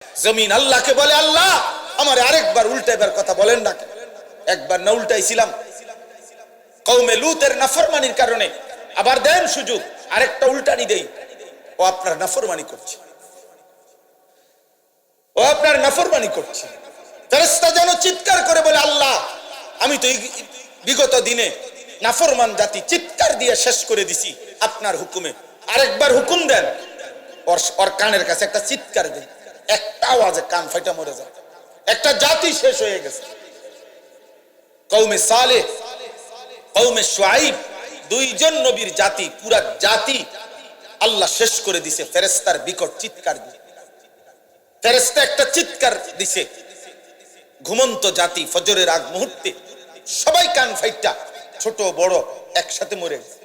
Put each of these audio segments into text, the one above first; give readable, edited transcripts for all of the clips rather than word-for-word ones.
জমিন আল্লাহকে বলে, আল্লাহ আমার আরেকবার উল্টাইবার কথা বলেন না। একবার না উল্টাইছিলাম কওমে লূতের নাফরমানির কারণে, আবার দেন সুযোগ, আরেকটা উল্টানি দেই। ও আপনার নাফরমানি করছে, ও আপনার নাফরমানি করছে। ফেরেশতা যেন চিৎকার করে বলে, আল্লাহ আমি তো বিগত দিনে নাফরমান জাতি চিৎকার দিয়ে শেষ করে দিছি আপনার হুকুমে, আরেকবার হুকুম দেন। ওর কানের কাছে একটা চিৎকার দেয়, একটা আওয়াজে কান ফাইটা মরে যায়। একটা জাতি শেষ হয়ে গেছে। কওমে সালেহ, কওমে শুআইব, দুইজন নবীর জাতি, পুরা জাতি আল্লাহ শেষ করে দিছে ফেরেশতার বিকট চিৎকার দিয়ে। ফেরেশতা একটা চিৎকার দিছে, ঘুমন্ত জাতি ফজরের আগ মুহূর্তে সবাই কান ফাইটা, ছোট বড় একসাথে মরে গেছে,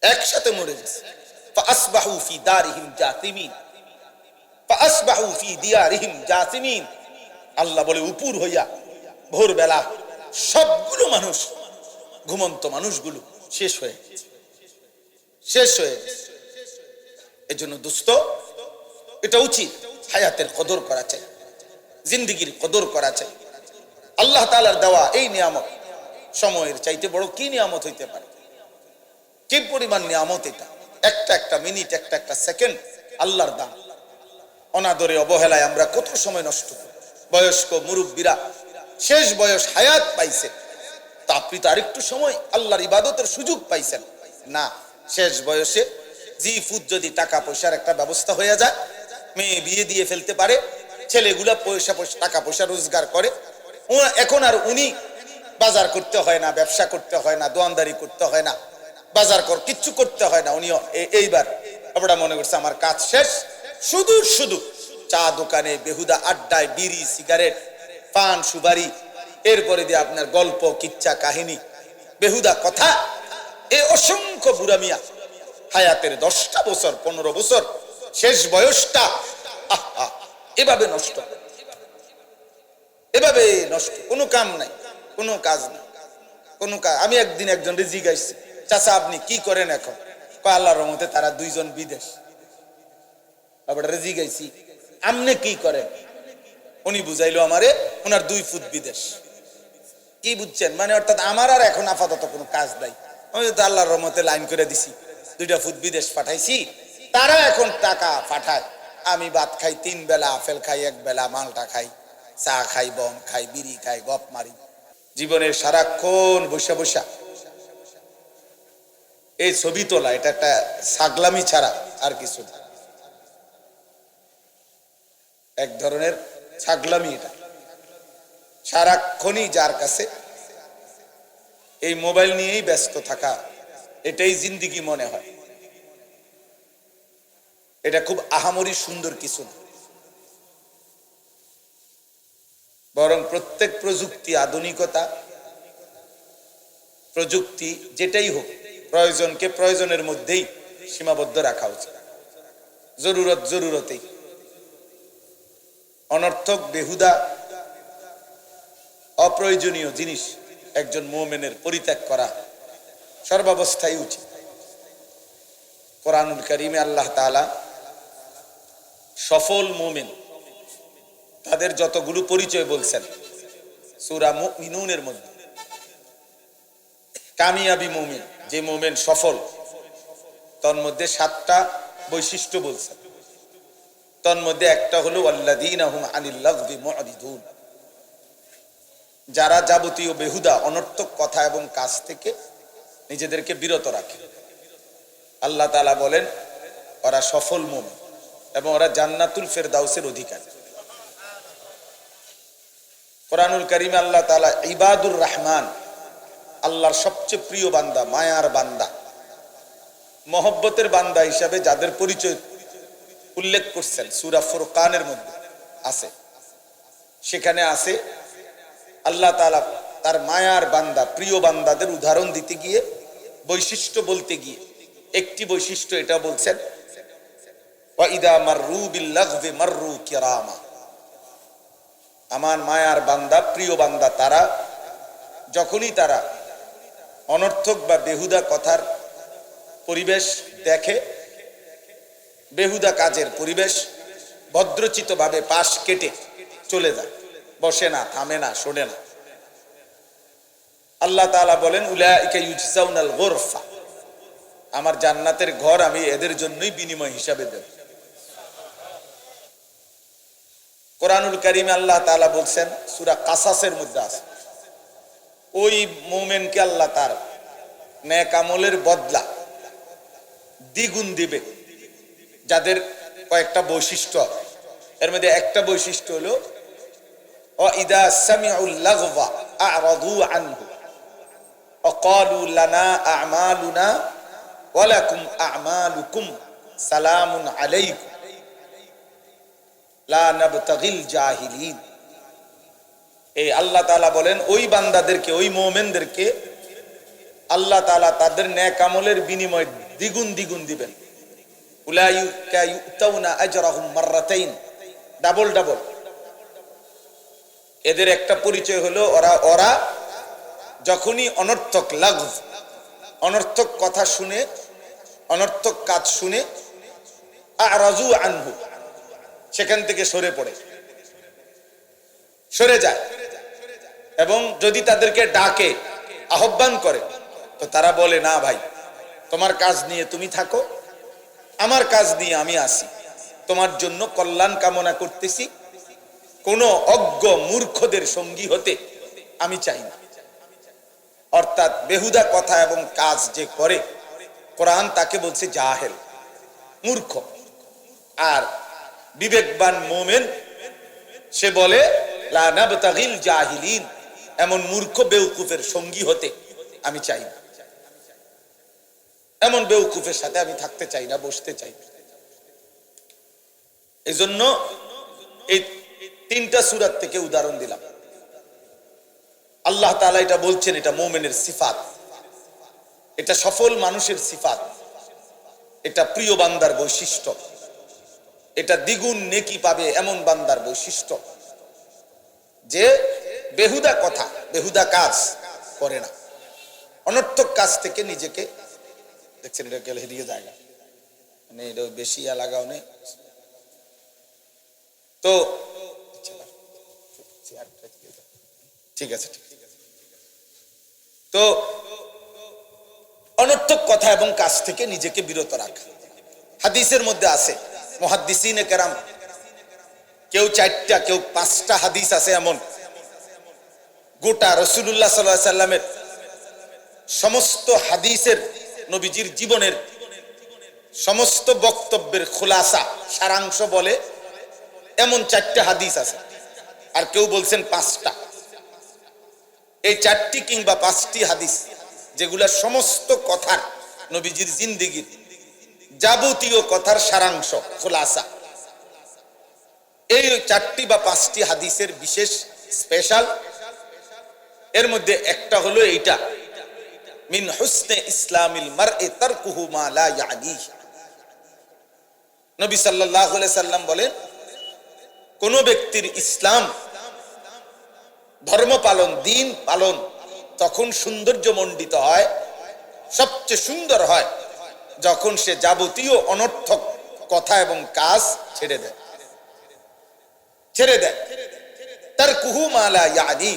একসাথে মরে গেছে। ফাসবাহু ফি দারিহিম জাসিমিন, ফাসবাহু ফি দিয়ারিহিম জাসিমিন। আল্লাহ বলে, উপর হইয়া ভোরবেলা সবগুলো মানুষ, ঘুমন্ত মানুষগুলো শেষ হয়ে গেছে, শেষ হয়ে গেছে। এজন্য দোস্ত, এটা উচিত হায়াতের কদর করা চাই, জিন্দেগির কদর করা চাই। আল্লাহ তাআলার দেওয়া এই নিয়ামত সময়ের চাইতে বড় কি নিয়ামত হইতে পারে? কি পরিমাণ নিয়ামত এটা! একটা একটা মিনিট, একটা একটা সেকেন্ড আল্লাহর দান। অনাদরে অবহেলায় আমরা কত সময় নষ্ট করি। বয়স্ক মুরব্বীরা শেষ বয়স হায়াত পাইছে, তা আপনি তো আরেকটু সময় আল্লাহর ইবাদতের সুযোগ পাইছেন না। শেষ বয়সে জি ফুট যদি টাকা পয়সার একটা ব্যবস্থা হয়ে যায়, মেয়ে বিয়ে দিয়ে ফেলতে পারে, ছেলেগুলা টাকা পয়সা রোজগার করে, এখন আর উনি বাজার করতে হয় না, ব্যবসা করতে হয় না, দোয়ানদারি করতে হয় না, বাজার কিচ্ছু করতে হয় না। উনি এইবার আমরা মনে করছে আমার কাজ শেষ, শুধু শুধু চা দোকানে বেহুদা আড্ডায় বিড়ি সিগারেট পান সুপারি, এরপরে দিয়ে আপনার গল্প কিচ্ছা কাহিনী বেহুদা কথা, এ অসংখ্য বুড়া মিয়া হায়াতের 10টা বছর 15 বছর শেষ বয়সটা এভাবে নষ্ট, এভাবে নষ্ট। কোনো কাম নাই, কোনো কাজ নাই, কোনো কাজ। আমি একদিন একজন জিজ্ঞাসা, চাচা আপনি কি করেন এখন? আল্লাহর রহমতে তারা দুইজন বিদেশ। আবার জিজ্ঞাসি, আমনে কি করেন? উনি বুঝাইলো আমারে, ওনার 2 ফুট বিদেশ। কি বুঝছেন? মানে অর্থাৎ আমার আর এখন আপাতত কোনো কাজ নাই, আমি তো আল্লাহর রহমতে লাইন করে দিছি, 2টা ফুট বিদেশ পাঠাইছি, তারা এখন টাকা পাঠায়, আমি ভাত খাই 3 বেলা, আপেল খাই 1 বেলা, মালটা খাই, চা খাই, বম খাই, বিড়ি খাই, গপ মারি, জীবনের সারাক্ষণ বসা বসা এই ছবি তোলা, এটা একটা ছাগলামি ছাড়া আর কিছু না। এক ধরনের ছাগলামি এটা। সারাক্ষণই যার কাছে এই মোবাইল নিয়েই ব্যস্ত থাকা, এটাই জিন্দেগি মনে হয়। এটা খুব আহামরি সুন্দর কিছু না, বরং প্রত্যেক প্রযুক্তি, আধুনিকতা, প্রযুক্তি যেটাই হোক, প্রয়োজনকে প্রয়োজনের মধ্যেই সীমাবদ্ধ রাখা উচিত। জরুরত জরুরতেই, অনর্থক বেহুদা অপ্রয়োজনীয় জিনিস একজন মুমিনের পরিত্যাগ করা সর্বাবস্থায় উচিত। কোরআনুল কারীমে আল্লাহ তাআলা সফল মুমিন তাদের যতগুলো পরিচয় বলছেন সূরা মুমিনুনের মধ্যে, কামিয়াবি মুমিন, যে মুমিন সফল, তার মধ্যে 7টা বৈশিষ্ট্য বলছেন। তার মধ্যে একটা হলো আল্লাযীনা হুম আনিল লাগযি মু'রিদুন, যারা যাবতীয় বেহুদা অনর্থক কথা এবং কাজ থেকে নিজেদেরকে বিরত রাখে। আল্লাহ তাআলা বলেন ওরা সফল মুমিন এবং ওরা জান্নাতুল ফেরদাউসের অধিকারী। কোরআনুল কারীমে আল্লাহ তাআলা ইবাদুর রহমান, আল্লাহর সবচেয়ে প্রিয় বান্দা, মায়ার বান্দা, মহব্বতের বান্দা হিসাবে যাদের পরিচয় উল্লেখ করছেন সূরা ফুরকানের মধ্যে আছে। সেখানে আছে আল্লাহ তাআলা তার মায়ার বান্দা, প্রিয় বান্দাদের উদাহরণ দিতে গিয়ে, বৈশিষ্ট্য বলতে গিয়ে একটি বৈশিষ্ট্য এটা বলছেন, ওয়া ইদা মাররু বিল লাগযি মাররু কিরামা। আমার মায়ার বান্দা, প্রিয় বান্দা তারা যখনই তারা অনর্থক বা বেহুদা কথার পরিবেশ দেখে, বেহুদা কাজের পরিবেশ, ভদ্রচিত ভাবে পাশ কেটে চলে যায়, বসে না, থামে না, শোনে না। আল্লাহ তাআলা বলেন উলাইকা ইউজজাউনাল গুরফা, আমার জান্নাতের ঘর আমি এদের জন্যই বিনিময় হিসাবে দেব। কোরআনুল কারীমে আল্লাহ তাআলা বলছেন, সূরা কাসাসের মধ্যে আছে, ওই মুমিনকে আল্লাহ তার নেক আমলের বদলা দ্বিগুণ দিবে, যাদের কয়েকটা বৈশিষ্ট্য। এর মধ্যে একটা বৈশিষ্ট্য হলো ওয়াইদা সামিউল লাগওয়া আ'রাদু আনহু ওয়া ক্বালু লানা আ'মালুনা ওয়া লাকুম আ'মালুকুম সালামুন আলাইকুম লা নাবতাগিল জাহিলিন। এই আল্লাহ তাআলা বলেন ওই বান্দাদেরকে, ওই মুমিনদেরকে আল্লাহ তাআলা তাদের নেক আমলের বিনিময় দ্বিগুণ দ্বিগুণ দিবেন। উলাইকা ইউতাউনা আজরাহুম মাররাতাইন, ডাবল ডাবল। এদের একটা পরিচয় হলো ওরা যখনই অনর্থক লাগভ, অনর্থক কথা শুনে, অনর্থক কাজ শুনে, আ'রাজু আনহু, সেখান থেকে সরে পড়ে, সরে যায়। এবং যদি তাদেরকে ডাকে, আহ্বান করে, তো তারা বলে না ভাই, তোমার কাজ নিয়ে তুমি থাকো, আমার কাজ নিয়ে আমি আসি, তোমার জন্য কল্যাণ কামনা করতেছি, কোনো অজ্ঞ মূর্খদের সঙ্গী হতে আমি চাই না। অর্থাৎ বেহুদা কথা এবং কাজ যে করে, কোরআন তাকে বলছে জাহেল, মূর্খ। আর বিবেকবান মুমিন সে বলে লা নাবতাগিল জাহিলিন, এমন মূর্খ বেউকুফের সঙ্গী হতে আমি চাই না, এমন বেউকুফের সাথে আমি থাকতে চাই না, বসতে চাই না। এই জন্য এই তিনটা সূরাত থেকে উদাহরণ দিলাম। আল্লাহ তাআলা এটা বলছেন, এটা মুমিনের সিফাত, এটা সফল মানুষের সিফাত, এটা প্রিয় বান্দার বৈশিষ্ট্য, এটা দ্বিগুণ নেকি পাবে এমন বান্দার বৈশিষ্ট্য, যে বেহুদা কথা, বেহুদা কাজ করে না, অনর্থক কাজ থেকে নিজেকে, দেখছেন এটা গেলে হেরিয়ে জায়গা, মানে এটা বেশি লাগাও নেই তো, ঠিক আছে, তো অনর্থক কথা এবং কাজ থেকে নিজেকে বিরত রাখা। হাদিসের মধ্যে আছে, মুহাদ্দিসিনে কেরাম কেউ 4টা, কেউ 5টা হাদিস আছে এমন, গোটা রাসূলুল্লাহ সাল্লাল্লাহু আলাইহি সাল্লামের সমস্ত হাদিসের, নবীজির জীবনের সমস্ত বক্তব্যের খুলাসা, সারাংশ বলে এমন 4টা হাদিস আছে। আর কেউ বলছেন 5টা। এই 4টি কিংবা 5টি হাদিস যেগুলা সমস্ত কথার, নবীজির জিন্দেগীর যাবতীয় কথার সারাংশ, খুলাসা, এই 4টি বা 5টি হাদিসের বিশেষ স্পেশাল, এর মধ্যে একটা হলো এইটা, মিন হুসনে ইসলামিল মারই তারকুহু মা লা ইয়ানি। নবী সাল্লাল্লাহু আলাইহি সাল্লাম বলেন, কোন ব্যক্তির ইসলাম, ধর্ম পালন, দ্বীন পালন তখন সৌন্দর্যমণ্ডিত হয়, সবচেয়ে সুন্দর হয় যখন সে যাবতীয় অনর্থক কথা এবং কাজ ছেড়ে দেয়, ছেড়ে দেয়। তারকুহু মা লা ইয়ানি,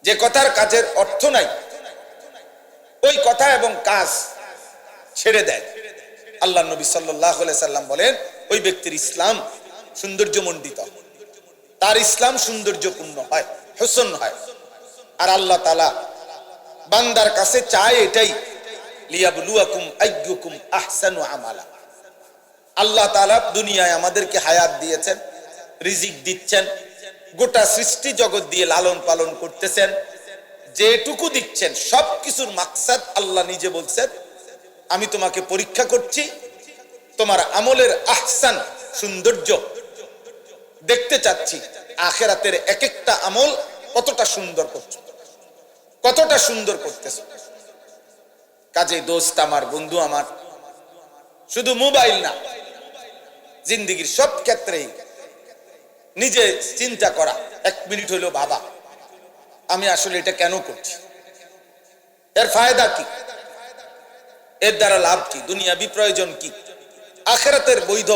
যে কথার কাজের অর্থ নাই, ওই কথা এবং কাজ ছেড়ে দেয়। আল্লাহ নবী সাল্লাল্লাহু আলাইহি সাল্লাম বলেন, ওই ব্যক্তির ইসলাম সৌন্দর্যমণ্ডিত, তার ইসলাম সৌন্দর্যপূর্ণ হয়, হোসন হয়। আর আল্লাহ তাআলা বান্দার কাছে চায় এটাই, লিয়াবলুয়াকুম আইয়ুকুম আহসানু আমালা। আল্লাহ তাআলা দুনিয়ায় আমাদেরকে হায়াত দিয়েছেন, রিজিক দিচ্ছেন, গোটা সৃষ্টি জগৎ দিয়ে লালন পালন করতেছেন, যেটুকু দিচ্ছেন সবকিছুর মাকসাদ আল্লাহ নিজে বলছেন, আমি তোমাকে পরীক্ষা করছি, তোমার আমলের আহসান, সৌন্দর্য দেখতে চাচ্ছি, আখিরাতের এক একটা আমল কতটা সুন্দর করছো, কতটা সুন্দর করতেছ। কাজে দোস্ত আমার, বন্ধু আমার, শুধু মোবাইল না, জিন্দেগীর সব ক্ষেত্রেই নিজে চিন্তা করা, 1 মিনিট হইলো ভাবা, আমি আসলে এটা কেন করছি, এর ফায়দা কি, এর দ্বারা লাভ কি, দুনিয়াবি প্রয়োজন কি, আখিরাতের বৈধ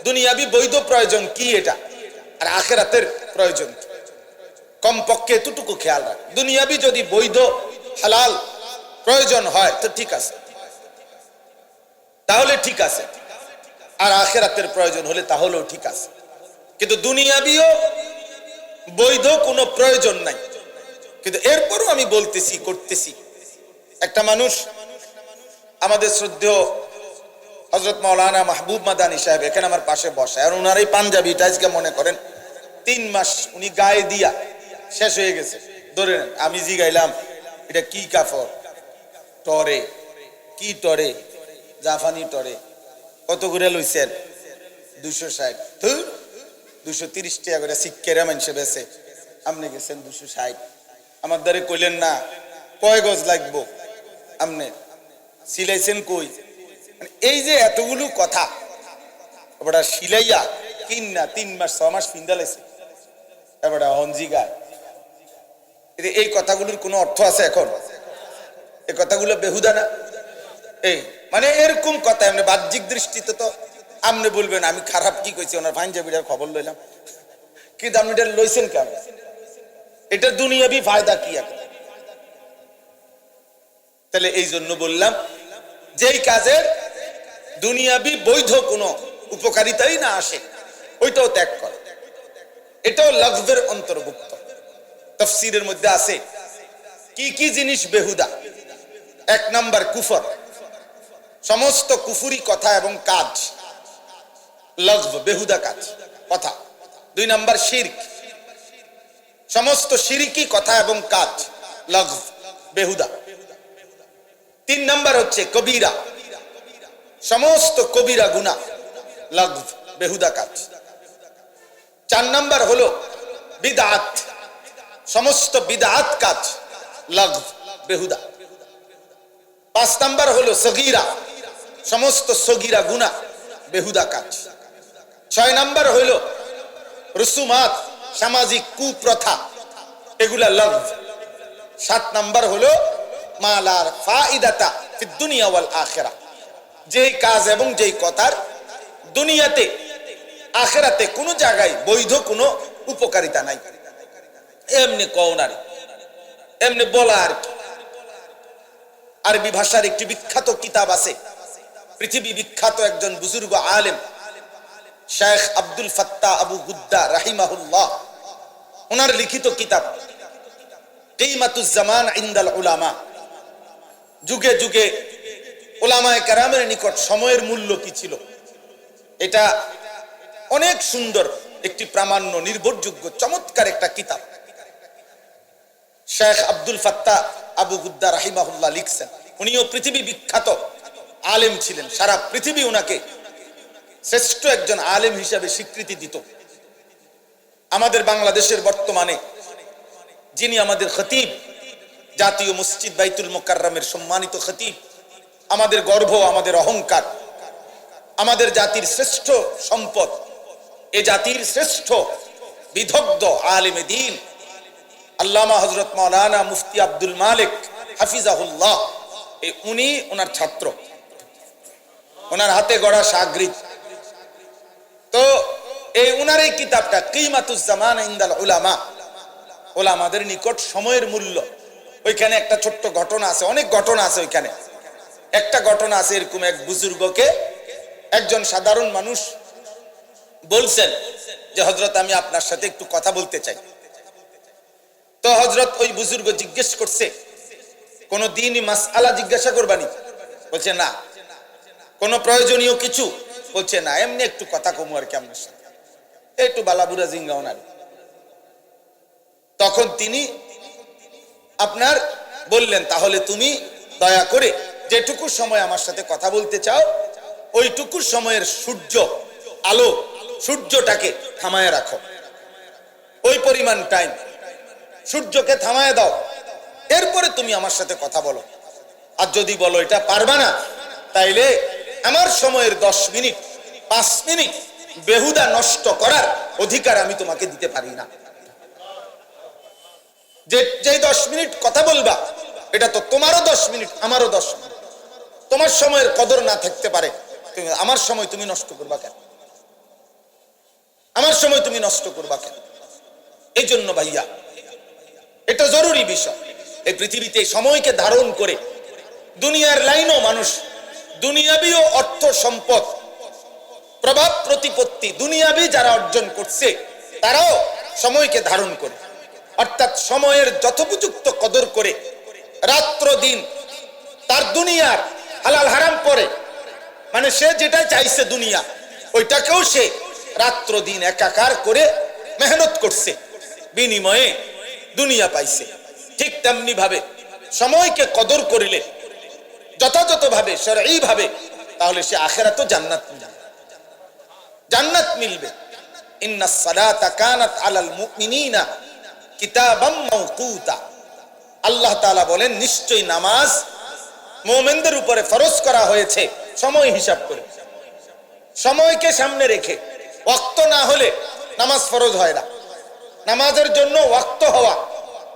দুনিয়াবি বৈধ প্রয়োজন কি এটা, আর আখিরাতের প্রয়োজন কমপক্ষে এতটুকু খেয়াল রাখ। দুনিয়াবি যদি বৈধ হালাল প্রয়োজন হয় তো ঠিক আছে, তাহলে ঠিক আছে, আর আখিরাতের প্রয়োজন হলে তাহলেও ঠিক আছে। কিন্তু দুনিয়াবিও বৈধ কোনো প্রয়োজন নাই, কিন্তু এরপরও আমি বলতেছি করতেছি। একটা মানুষ, আমাদের শ্রদ্ধেয় হযরত মাওলানা মাহবুব মাদানী সাহেব এখানে আমার পাশে বসে, আর ওনার এই পাঞ্জাবিটা আজকে মনে করেন 3 মাস উনি গায়ে দিয়া শেষ হয়ে গেছে। ধরে নেন আমি জিগাইলাম এটা কি কাপড়, টরে কি টরে, জাফানি টরে, কত করে লইছেন? 260। 230 টাকা করে সিক্কেরা মানুষে বেছে, আপনি গেছেন 260। আমার দ্বারে কইলেন না কয় গজ লাগবো, আপনি সিলাইছেন কই? এই যে এতগুলো কথা ওটা সিলাইয়া কিনা 3 মাস 6 মাস পিন্দা লাইছে, এবার হঞ্জি গায়। এই কথাগুলোর কোনো অর্থ আছে এখন? এই কথাগুলো বেহুদা না? এই মানে এরকম কথা এমনি বাহ্যিক দৃষ্টিতে তো আপনি বলবেন আমি খারাপ কি কইছি, ওনার পাঞ্জাবিটার খবর লইলাম, কিন্তু আপনি এটা লইছেন কেন? এটা দুনিয়াবি ফায়দা কি এখন? তাহলে এই জন্য বললাম যেই কাজের দুনিয়াবি বৈধ কোনো উপকারিতাই না আসে ওইটাও ত্যাগ করে, এটাও লাগবের অন্তর্ভুক্ত। তাফসীরের মধ্যে আছে কি কি জিনিস বেহুদা। 1 নাম্বার কুফর, সমস্ত কুফুরি কথা এবং কাজ লাগব, বেহুদা কাজ কথা। 2 নাম্বার শিরক, সমস্ত শিরকি কথা এবং কাজ লাগব, বেহুদা। 3 নাম্বার হচ্ছে কবিরা, সমস্ত কবিরা গুনাহ লাগব, বেহুদা কাজ। 4 নাম্বার হলো বিদআত, সমস্ত বিদআত কাজ লাগব, বেহুদা। 5 নাম্বার হলো সগীরা, সমস্ত সগীরা গুনাহ, বেহুদা কাজ। 6 নাম্বার হলো রুসুমাত, সামাজিক কুপ্রথা, এগুলা লাগব। 7 নাম্বার হলো মালার ফায়দাতা ফিদ দুনিয়া ওয়াল আখিরা, যেই কাজ এবং যেই কথার দুনিয়াতে আখিরাতে কোনো জায়গায় বৈধ কোনো উপকারিতা নাই, এমনি কওনারি এমনি বলা আর কি। আরবি ভাষার একটি বিখ্যাত কিতাব আছে, পৃথিবী বিখ্যাত একজন বুজুর্গ আলেম শেখ আব্দুল ফাত্তাহ আবু গুদ্দা রাহিমাহুল্লাহ, ওনার লিখিত কিতাব কিমাতুজ জামান ইনদাল উলামা, যুগে যুগে উলামায়ে কেরামের নিকট সময়ের মূল্য কি ছিল, এটা অনেক সুন্দর একটি প্রামাণ্য নির্ভরযোগ্য চমৎকার একটা কিতাব। শেখ আব্দুল ফাত্তাহ আবু গুদ্দা রাহিমাহুল্লাহ লিখছেন, উনিও পৃথিবী বিখ্যাত আলেম ছিলেন, সারা পৃথিবী ওনাকে শ্রেষ্ঠ একজন আলেম হিসাবে স্বীকৃতি দিত। আমাদের বাংলাদেশের বর্তমানে যিনি আমাদের খতিব, জাতীয় মসজিদ বাইতুল মুকাররমের সম্মানিত খতিব, আমাদের গর্ব, আমাদের অহংকার, আমাদের জাতির শ্রেষ্ঠ সম্পদ, এ জাতির শ্রেষ্ঠ বিদগ্ধ আলেমে দ্বীন আল্লামা হযরত মাওলানা মুফতি আব্দুল মালিক হাফিজাহুল্লাহ, উনি ওনার ছাত্র, ওনার হাতে গড়া শাগরিদ। তো এই ওনার এই কিতাবটা কিমাতুজ জামান ইনদাল উলামা, উলামাদের নিকট সময়ের মূল্য, ওইখানে একটা ছোট্ট ঘটনা আছে, অনেক ঘটনা আছে ওইখানে। একটা ঘটনা আছে এরকম, এক বুজুর্গকে একজন সাধারণ মানুষ বলছেন যে হযরত আমি আপনার সাথে একটু কথা বলতে চাই। তো হযরত ওই বুজুর্গ জিজ্ঞেস করছে কোন দ্বীনি মাসআলা জিজ্ঞাসা করবানি? বলছে না। কোন প্রয়োজনীয় কিছু? বলছে না, এমনি একটু কথা কমু আর কি আপনার সাথে, একটু বালাবুরা জিঙ্গাও না। তখন তিনি আপনার বললেন তাহলে তুমি দয়া করে যেটুকু সময় আমার সাথে কথা বলতে চাও ওইটুকু সময়ের সূর্য আলো, সূর্যটাকে থামায় রাখো, ওই পরিমাণ টাইম সূর্যকে থামায় দাও, এরপরে তুমি আমার সাথে কথা বলো। আর যদি বলো এটা পারবা না, তাইলে আমার সময়ের 10 মিনিট 5 মিনিট বেহুদা নষ্ট করার অধিকার আমি তোমাকে দিতে পারি না। যে 10 মিনিট কথা বলবা এটা তো তোমারও 10 মিনিট, আমারও 10 মিনিট। তোমার সময়ের কদর না থাকতে পারে, আমার সময় তুমি নষ্ট করবা কেন? আমার সময় তুমি নষ্ট করবা কেন? এই জন্য ভাইয়া এটা জরুরি বিষয়। এই পৃথিবীতে সময়কে ধারণ করে দুনিয়ার লাইনও মানুষ দুনিয়াবি ও অর্থ সম্পদ প্রভাব প্রতিপত্তি দুনিয়াবি যারা অর্জন করছে তারাও সময়কে ধারণ করে, অর্থাৎ সময়ের যথোপযুক্ত কদর করে রাত্র দিন তার দুনিয়ার হালাল হারাম পরে, মানে সে যেটা চাইছে দুনিয়া ওইটাকেও সে রাত্র দিন একাকার করে মেহনত করছে, বিনিময়ে দুনিয়া পাইছে। ঠিক তেমনি ভাবে সময়কে কদর করিলে যথাযথভাবে শরঈ ভাবে, তাহলে সে আখিরাতেও জান্নাত মিলবে, জান্নাত মিলবে। ইন্নাস সালাতা কানাত আলাল মুমিনিনা কিতাবাম মাওকুতা। আল্লাহ তাআলা বলেন নিশ্চয়ই নামাজ মুমিনদের উপরে ফরজ করা হয়েছে সময় হিসাব করে, সময়কে সামনে রেখে। ওয়াক্ত না হলে নামাজ ফরজ হয় না। নামাজের জন্য ওয়াক্ত হওয়া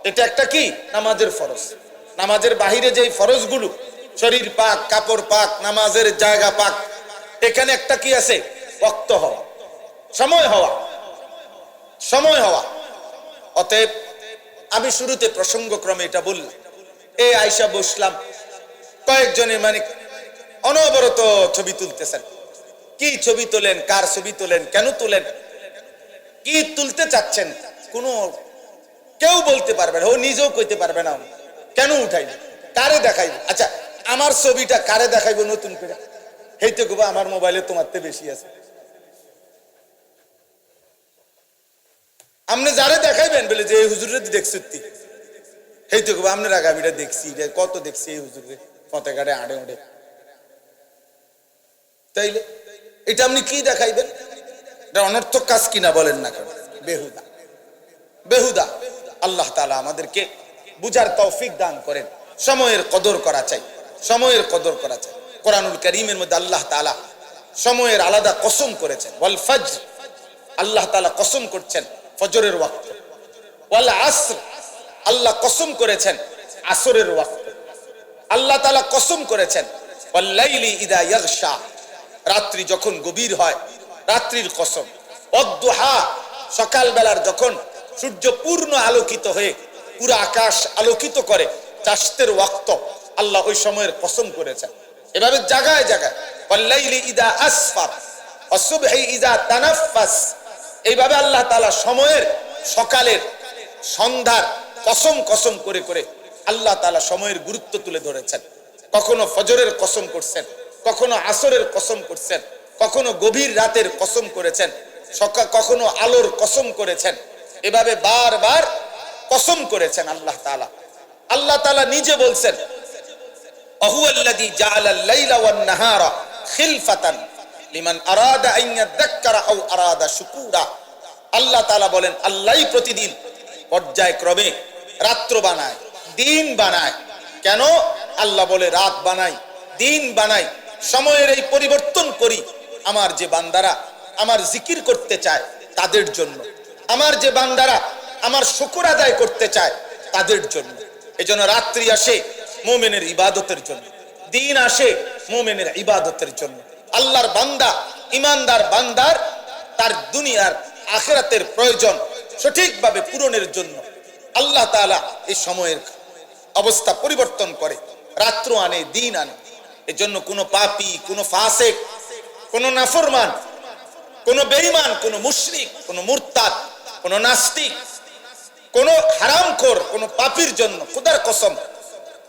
এটা একটা কি নামাজের ফরজ। নামাজের বাহিরে যেই ফরজগুলো, শরীর পাক, কাপড় পাক, নামাজের জায়গা পাক, এখানে একটা কি আছে? ওয়াক্ত হওয়া, সময় হওয়া, সময় হওয়া। অতএব আমি শুরুতে প্রসঙ্গক্রমে এটা বললাম, এই আয়সা বসলাম, কয়েকজনে মানে অনবরত ছবি তুলতেছেন। কি ছবি তোলেন, কার ছবি তোলেন, কেন তোলেন, কি তুলতে চাচ্ছেন, কোনো কেউ বলতে পারবে না, ও নিজেও কইতে পারবে না কেন উঠাইব, কারে দেখাইব। আচ্ছা আমার ছবিটা কারে দেখাইব নতুন করে? হেইতে কব আমার মোবাইলে তোমার তে বেশি আছে। আপনি যারে দেখাইবেন বলে যে এই হুজুরে দেখছি, হেইতে কব আপনার আগামীটা দেখছি, কত দেখছি এই হুজুরে পথে ঘাটে আড়ে ওড়ে। তাইলে এটা আপনি কি দেখাইবেন? এটা অনর্থক কাজ কিনা বলেন না কেন? বেহুদা, বেহুদা। আল্লাহ তাআলা আমাদেরকে বুঝার তৌফিক দান করেন। সময়ের কদর করা চাই, সময়ের কদর করা চাই। কোরআনুল কারীমের মধ্যে আল্লাহ তাআলা সময়ের আলাদা কসম করেছেন। ওয়াল ফজর, আল্লাহ তাআলা কসম করছেন ফজরের ওয়াক্ত। ওয়াল আসর, আল্লাহ কসম করেছেন আসরের ওয়াক্ত। আল্লাহ তাআলা কসম করেছেন ওয়াল লাইলি ইযা ইয়াগশা, রাত্রি যখন গভীর হয়, রাত্রির কসম। অদ্দুহা, সকাল বেলার যখন সূর্য পূর্ণ আলোকিত হয়ে পুরো আকাশ আলোকিত করে, চাষতের ওয়াক্ত, আল্লাহ ওই সময়ের কসম করেছেন। এভাবে জায়গায় জায়গায় ওয়াল্লাইলি ইযা আসফার ওয়াসুবহি ইযা তানাফফাস, এইভাবে আল্লাহ তাআলা সময়ের, সকালের, সন্ধ্যার কসম কসম করে করে আল্লাহ তাআলা সময়ের গুরুত্ব তুলে ধরেছেন। কখনো ফজরের কসম করছেন, কখনো আসরের কসম করছেন, কখনো গভীর রাতের কসম করেছেন, কখনো আলোর কসম করেছেন। এভাবে বারবার কসম করেছেন আল্লাহ তাআলা। আল্লাহ তাআলা নিজে বলছেন আহুয়াল্লাযী জাআলাল লাইলা ওয়ান নাহারা খিলফাতান লিমান আরাদা আন ইয়াযাক্কারা আও আরাদা শুকুরা। আল্লাহ তাআলা বলেন আল্লাহই প্রতিদিন পর্যায়ক্রমে রাত্র বানায়, দিন বানায়। কেন? আল্লাহ বলে রাত বানাই, দিন বানাই, সময়ের এই পরিবর্তন করি আমার যে বান্দারা আমার জিকির করতে চায় তাদের জন্য, আমার যে বান্দারা আমার শুকর আদায় করতে চায় তাদের জন্য। এজন্য রাত্রি আসে মুমিনের ইবাদতের জন্য, দিন আসে মুমিনের ইবাদতের জন্য। আল্লাহর বান্দা, ইমানদার বান্দার তার দুনিয়ার আখিরাতের প্রয়োজন সঠিকভাবে পূরণের জন্য আল্লাহ তাআলা এই সময়ের অবস্থা পরিবর্তন করে, রাত্র আনে, দিন আনে। এজন্য কোনো পাপী, কোনো ফাসিক, কোনো নাফরমান, কোনো বেঈমান, কোনো মুশরিক, কোনো মুরতাদ, কোনো নাস্তিক, কোনো হারামখোর, কোনো পাপীর জন্য খোদার কসম,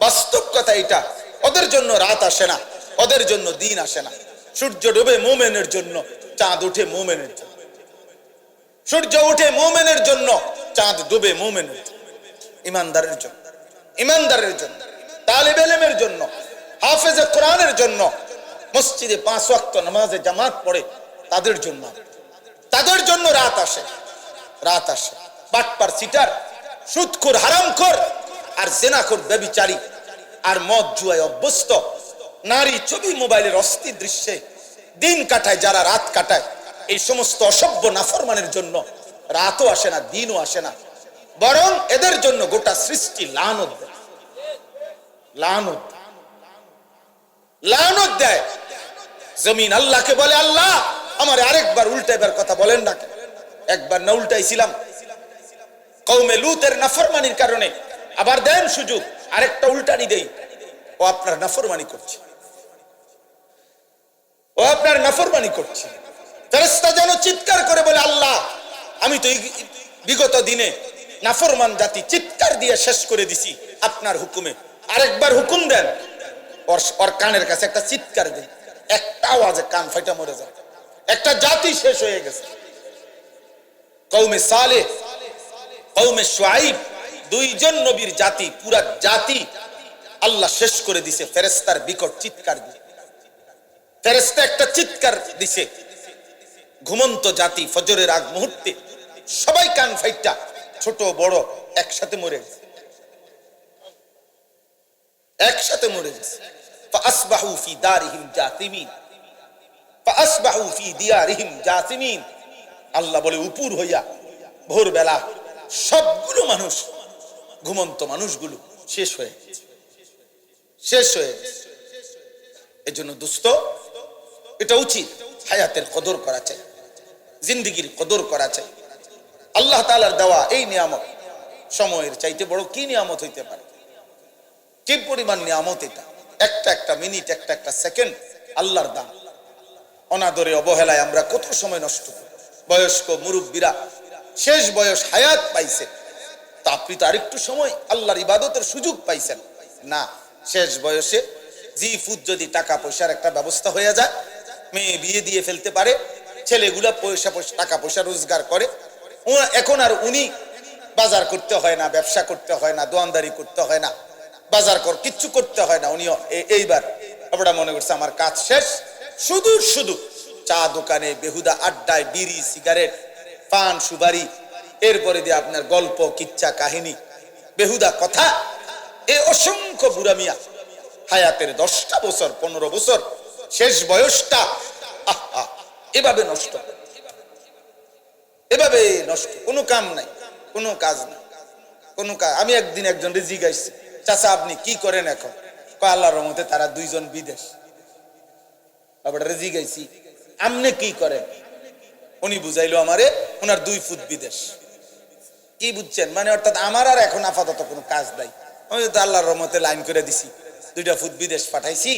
বাস্তব কথা এটা, ওদের জন্য রাত আসে না, ওদের জন্য দিন আসে না। সূর্য ডুবে মুমিনের জন্য, চাঁদ উঠে মুমিনের জন্য। সূর্য উঠে মুমিনের জন্য, চাঁদ ডুবে মুমিনের জন্য। ইমানদারের জন্য, ইমানদারের জন্য, তালিব ইলমের জন্য, হাফেজে কোরআনের জন্য, মসজিদে 5 ওয়াক্ত নামাজে জামাত পড়ে তাদের জন্য, তাদের জন্য রাত আসে, রাত আসে। বাটপার, সিটার, সুদখোর, হারামখোর আর জেনাখোর, ব্যভিচারী আর মদ জুয়ায় অভ্যস্ত, নারী ছবি, মোবাইলের অস্থির দৃশ্যে দিন কাটায় যারা, রাত কাটায়, এই সমস্ত অসভ্য নাফরমানের জন্য রাতও আসে না, দিনও আসে না, বরং এদের জন্য গোটা সৃষ্টি লানত দেয়, লানত, লানত দেয়। জমিন আল্লাহকে বলে, আল্লাহ আমার আরেকবার উল্টাইবার কথা বলেন না কেন? একবার না উল্টাইছিলাম কওমে লূতের নাফরমানির কারণে, আবার দেন সুযোগ আরেকটা উল্টানি দেই। ও আপনার নাফরমানি করছে, ও আপনার নাফরমানি করছে। ফেরেশতা যেন চিৎকার করে বলে, আল্লাহ আমি তো বিগত দিনে নাফরমান জাতি চিৎকার দিয়ে শেষ করে দিছি আপনার হুকুমে, আরেকবার হুকুম দেন। ওর কানের কাছে একটা চিৎকার দেন, একটা আওয়াজে কান ফাইটা মরে যায়। একটা জাতি শেষ হয়ে গেছে। কওমে সালেহ, কওমে শুআইব, দুইজন নবীর জাতি, পুরা জাতি আল্লাহ শেষ করে দিছে ফেরেশতার বিকট চিৎকার দিয়ে। ফেরেশতা একটা চিৎকার দিছে, ঘুমন্ত জাতি ফজরের আগ মুহূর্তে সবাই কান ফাইটা, ছোট বড় একসাথে মরে গেছে, একসাথে মরে গেছে। ফাসবাহু ফি দারিহিম জাসিমিন, ফাসবাহু ফি দিয়ারিহিম জাসিমিন। আল্লাহ বলে উপর হইয়া ভোরবেলা সবগুলো মানুষ, ঘুমন্ত মানুষগুলো শেষ হয়ে গেছে, শেষ হয়ে গেছে। এজন্য দোস্ত, এটা উচিত হায়াতের কদর করা চাই, জিন্দেগির কদর করা চাই। আল্লাহ তাআলার দেওয়া এই নিয়ামত সময়ের চাইতে বড় কি নিয়ামত হইতে পারে? কি পরিমাণ নিয়ামত এটা! একটা একটা মিনিট, একটা একটা সেকেন্ড আল্লাহর দান। অনাদরে অবহেলায় আমরা কত সময় নষ্ট করি। বয়স্ক মুরব্বীরা শেষ বয়স হায়াত পাইছে, তা আপনি তো আরেকটু সময় আল্লাহর ইবাদতের সুযোগ পাইছেন না। শেষ বয়সে জি ফুট যদি টাকা পয়সার একটা ব্যবস্থা হয়ে যায়, মেয়ে বিয়ে দিয়ে ফেলতে পারে, ছেলেগুলা টাকা পয়সা রোজগার করে, এখন আর উনি বাজার করতে হয় না, ব্যবসা করতে হয় না, দোয়ানদারি করতে হয় না, বাজার কিচ্ছু করতে হয় না। উনিও এইবার আমরা মনে করছে আমার কাজ শেষ, শুধু শুধু চা দোকানে বেহুদা আড্ডায় বিড়ি সিগারেট পান সুপারি, এরপরে দিয়ে আপনার গল্প কিচ্ছা কাহিনী বেহুদা কথা, এ অসংখ্য বুড়া মিয়া হায়াতের 10টা বছর 15 বছর শেষ বয়সটা এভাবে নষ্ট, এভাবে নষ্ট। কোনো কাম নাই, কোনো কাজ নাই, কোনো কাজ। আমি একদিন একজন জিজ্ঞাসা, চাচা আপনি কি করেন এখন? আল্লাহর রহমতে তারা দুইজন বিদেশ। আবার জিজ্ঞাসি আপনি কি করেন? উনি বুঝাইলো আমারে ওনার 2 ফুট বিদেশ। কি বুঝছেন? মানে অর্থাৎ আমার আর এখন আপাতত কোনো কাজ নাই, আমি তো আল্লাহর রহমতে লাইন করে দিছি, 2টা ফুট বিদেশ পাঠাইছি,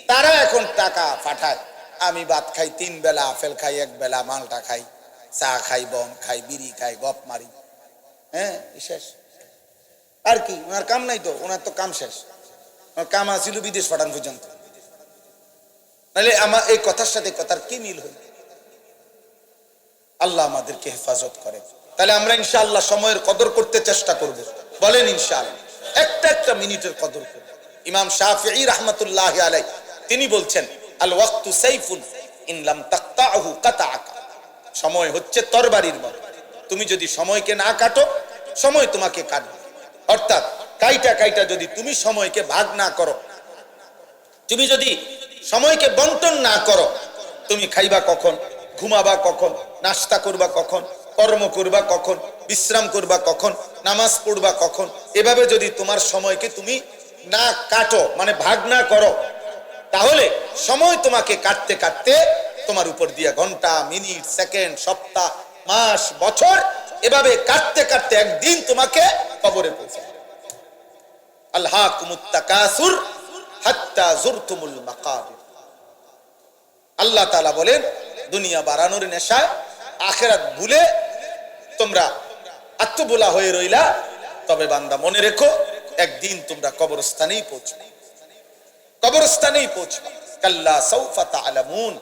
তারা এখন টাকা পাঠায়, আমি ভাত খাই 3 বেলা, আপেল খাই 1 বেলা, মালটা খাই, চা খাই, বম খাই, বিড়ি খাই, গপ মারি, হ্যাঁ শেষ। আর কি ওনার কাম নাই? তো ওনার তো কাম শেষ। কাম আসিল বিদেশ পাঠান পর্যন্ত। নাহলে আমার এই কথার সাথে কথার কি মিল হইল? আল্লাহ আমাদেরকে হেফাজত করে। তাহলে আমরা ইনশাআল্লাহ সময়ের কদর করতে চেষ্টা করব। বলেন ইনশাআল্লাহ একটা একটা মিনিটের কদর করব। ইমাম শাফিঈ রাহমাতুল্লাহি আলাইহি তিনি বলছেন, আল ওয়াক্তু সাইফুন ইন লাম তাকতাহু কাতাআকা। সময় হচ্ছে তরবারির মতো, তুমি যদি সময়কে না কাটো, সময় তোমাকে কাটবে। অর্থাৎ কাইটা কাইটা যদি তুমি সময়কে ভাগ না করো, তুমি যদি সময়কে বন্টন না করো, তুমি খাইবা কখন, ঘুমাবা কখন, নাস্তা করবা কখন, কর্ম করবা কখন, বিশ্রাম করবা কখন, নামাজ পড়বা কখন, এভাবে যদি তোমার সময়কে তুমি না কাটো, মানে ভাগ না করো, তাহলে সময় তোমাকে কাটতে কাটতে তোমার উপর দিয়া ঘন্টা, মিনিট, সেকেন্ড, সপ্তাহ, মাস, বছর এভাবে কাটতে কাটতে একদিন তোমাকে কবরে পৌঁছাবে। আলহাকুমুত তাকাসুর হাত্তা যুরতুমুল মাকাবির। আল্লাহ তাআলা বলেন, দুনিয়া বাড়ানোর নেশায় আখিরাত ভুলে তোমরা আত্মবোলা হয়ে রইলা, তবে বান্দা মনে রেখো একদিন তোমরা কবরস্থানেই পৌঁছবে, কবরস্থানেই পৌঁছবে। কাল্লা সাউফা তা'লামুন।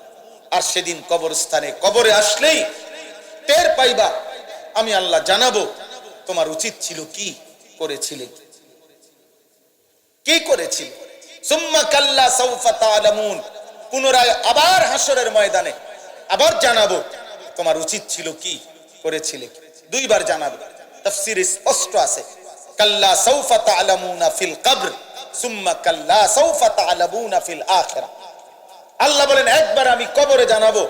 আর সেদিন কবরস্থানে, কবরে আসলেই টের পাইবা, আমি আল্লাহ জানাবো তোমার উচিত ছিল কি করেছিলে, কি করেছিলে। সুম্মা কাল্লা সাউফা তা'লামুন। পুনরায় আবার হাসরের ময়দানে আবার জানাবো তোমার উচিত ছিল কি করেছিলে, 2 বার জানাবো। তাফসীরে স্পষ্ট আছে, কাল্লা সাউফা তা'লামুনা ফিল কবর সুম্মা কাল্লা সাউফা তা'লামুনা ফিল আখিরাহ। আল্লাহ বলেন, একবার আমি কবরে জানাবো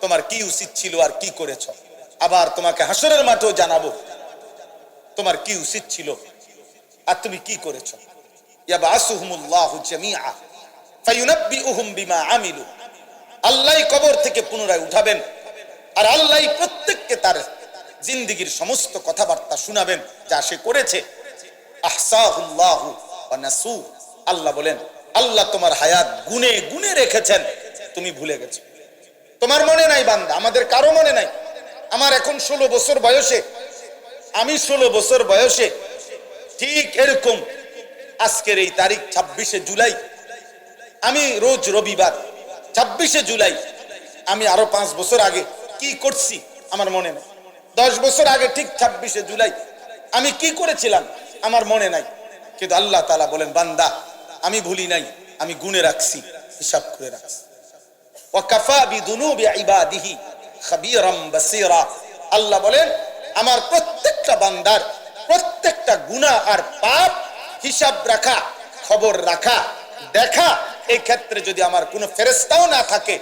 তোমার কি উচিত ছিল আর কি করেছো, আবার তোমাকে হাসরের মাঠেও জানাবো তোমার কি উচিত ছিল আর তুমি কি করেছো। ইয়াবাসুহুমুল্লাহু জামিআ ফায়ুনাব্বিউহুম বিমা আমিলু আল্লাহ কবর থেকে পুনরায় উঠাবেন, আর আল্লাহ প্রত্যেককে তার জিন্দেগীর সমস্ত কথাবার্তা শোনাবেন যা সে করেছে। আহসাহুল্লাহু ওয়া নাসু, আল্লাহ বলেন আল্লাহ তোমার হায়াত গুনে গুনে রেখেছেন, তুমি ভুলে গেছো। তোমার মনে নাই বান্দা, আমাদের কারো মনে নাই। আমার এখন 16 বছর বয়সে, আমি 16 বছর বয়সে ঠিক এরকম আজকের এই তারিখ 26শে জুলাই, আমি রোজ রবিবার 26শে জুলাই আমি আরো 5 বছর আগে কি করছি আমার মনে নেই। 10 বছর আগে ঠিক 26শে জুলাই আমি কি করেছিলাম আমার মনে নাই। কিন্তু আল্লাহ তাআলা বলেন বান্দা আমি ভুলি নাই, আমি গুনে রাখছি, হিসাব করে রাখছি। ওয়াকাফা বিদুনুবি ইবাদিহি খাবীরাম বাসীরা, আল্লাহ বলেন আমার প্রত্যেকটা বান্দার প্রত্যেকটা গুনাহ আর পাপ হিসাব রাখা, খবর রাখা, দেখা, এই ক্ষেত্রে যদি আমার কোনো ফেরেশতাও না থাকে,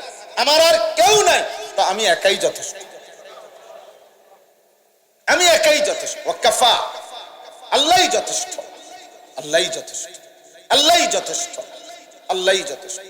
আমার আর কেউ নাই, তো আমি একাই যথেষ্ট, আমি একাই যথেষ্ট। ওয়াকাফা, আল্লাহই যথেষ্ট, আল্লাহই যথেষ্ট, আল্লাহই যথেষ্ট, আল্লাহই যথেষ্ট।